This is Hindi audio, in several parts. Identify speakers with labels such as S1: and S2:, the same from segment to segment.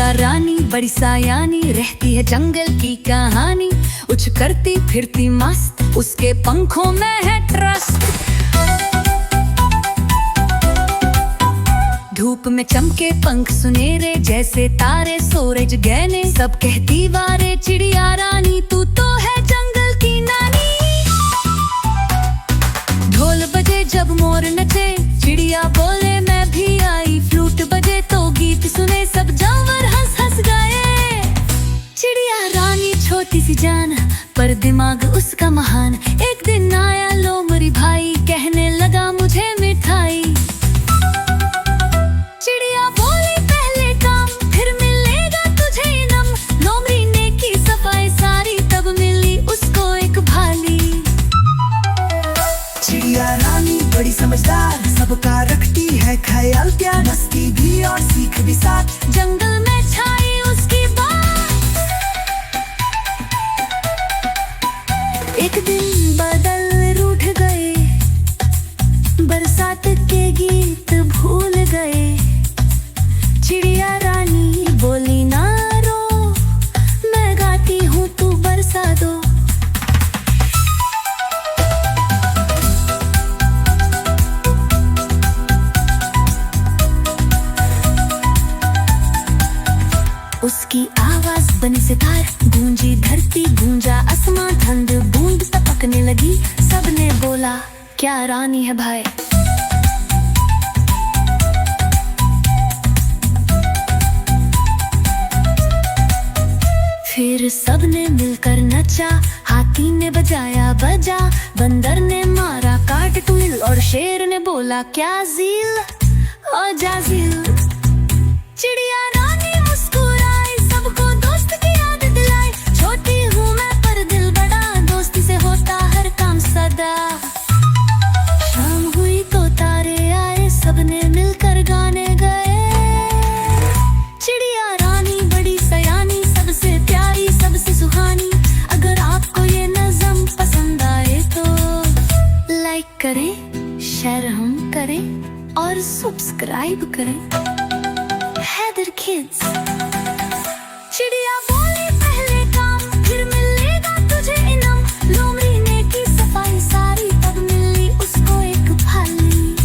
S1: चिड़िया रानी बड़ी सायानी, रहती है जंगल की कहानी। उछ करती फिरती मस्त, उसके पंखों में है ट्रस्ट। धूप में चमके पंख सुनहरे, जैसे तारे सूरज गहने। सब कहती वारे चिड़िया रानी, तू तो है जंगल की नानी। ढोल बजे जब मोर नचे, चिड़िया बोले मैं भी आई। फ्लूट बजे तो गीत सुने, सब जानवर हंस हंस गाए। चिड़िया रानी छोटी सी जान, पर दिमाग उसका महान। एक दिन आया लोमड़ी भाई, कहने लगा मुझे मिठाई। चिड़िया बोली पहले काम, फिर मिलेगा तुझे इनाम। लोमड़ी ने की सफाई सारी, तब मिली उसको एक भाली।
S2: चिड़िया रानी बड़ी समझदार, सबका रखती है ख्याल प्यार। मस्ती भी और सीख भी साथ,
S1: जंगल में छाई उसकी बात। एक दिन बादल रूठ गए, बरसात के गीत भूल गए। चिड़िया रानी बोली ना रो, मैं गाती हूँ तू बरसा दो। उसकी आवाज बनी सितार, गूंजी धरती गूंजा आसमां। ठंड बूंद टपकने लगी, सबने बोला क्या रानी है भाई। फिर सबने मिलकर नचा, हाथी ने बजाया बजा। बंदर ने मारा काट टूल, और शेर ने बोला क्या झील और जाजील। चिड़िया रानी मुस्कुराई, सबको दोस्त की याद दिलाई। छोटी हूँ मैं पर दिल बड़ा, दोस्ती से होता हर काम सदा। शाम हुई तो तारे आए, सबने मिलकर गाने गए। चिड़िया रानी बड़ी सयानी, सबसे प्यारी सबसे सुहानी। अगर आपको ये नज़म पसंद आए तो लाइक करें, शेयर हम करें और सब्सक्राइब करें। हैदर किड्स। चिड़िया बोली पहले काम, फिर मिलेगा तुझे इनाम। लोमड़ी ने की सफाई सारी, तब मिली उसको एक भाली।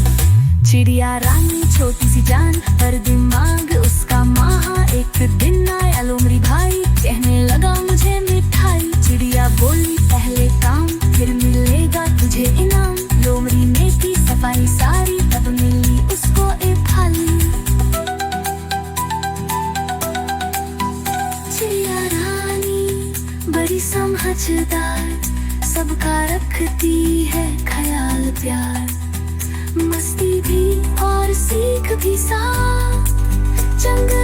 S1: चिड़िया रानी छोटी सी जान, पर दिमाग उसका महा। एक दिन आया लोमड़ी भाई, कहने लगा मुझे मिठाई। चिड़िया बोली पहले काम, फिर मिलेगा तुझे इनाम। लोमड़ी ने की सफाई सारी, तब मिली उसको एक भाली। चिड़िया रानी बड़ी समझदार, सबका रखती है ख्याल प्यार। मस्ती भी और सीख भी साथ, जंगल